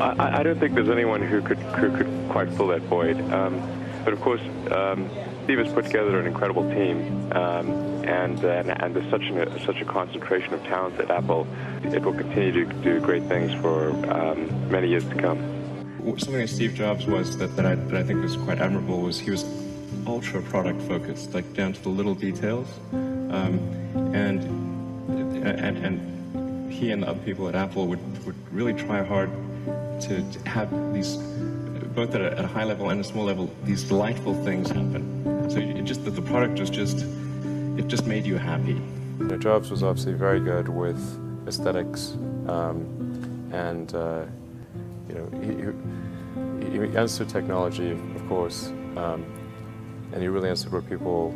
I don't think there's anyone who could quite fill that void. But of course, Steve has put together an incredible team, and there's such a concentration of talent at Apple. It will continue to do great things for many years to come. Something that Steve Jobs was that I think was quite admirable was he was ultra product focused, like down to the little details, and he and the other people at Apple would really try hard to have these, both at a high level and a small level, these delightful things happen. So the product was just made you happy. Jobs was obviously very good with aesthetics, and he understood technology, of course, and he really understood what people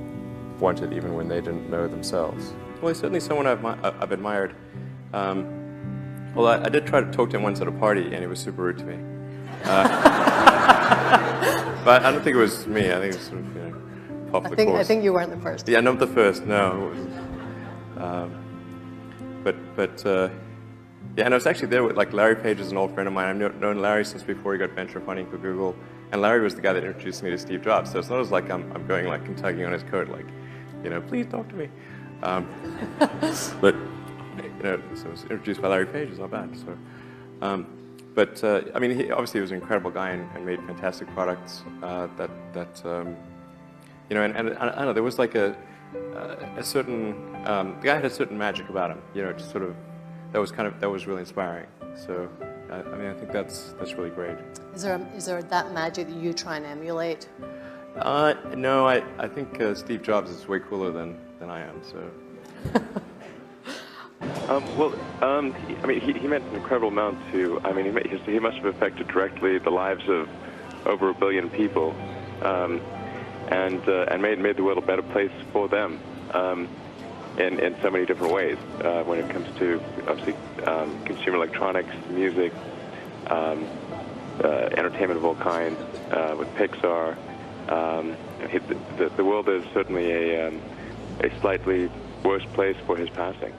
wanted even when they didn't know themselves. Well, he's certainly someone I've admired. Well, I did try to talk to him once at a party, and he was super rude to me. But I don't think it was me. I think it was sort of, off the course. I think you weren't the first. Yeah, not the first. No. Yeah, and I was actually there with, like, Larry Page is an old friend of mine. I've known Larry since before he got venture funding for Google, and Larry was the guy that introduced me to Steve Jobs. So it's not as like I'm going like and tugging on his coat, like, please talk to me. But so I was introduced by Larry Page. It's not bad. So, I mean, he obviously was an incredible guy and made fantastic products. And I don't know, there was like a certain the guy had a certain magic about him. Just sort of. That was really inspiring. So, I mean, I think that's really great. Is there that magic that you try and emulate? No, I think Steve Jobs is way cooler than I am. So. I mean, he meant an incredible amount to. I mean, he must have affected directly the lives of over 1 billion people, and made the world a better place for them. In so many different ways, when it comes to, obviously, consumer electronics, music, entertainment of all kinds, with Pixar. The world is certainly a slightly worse place for his passing.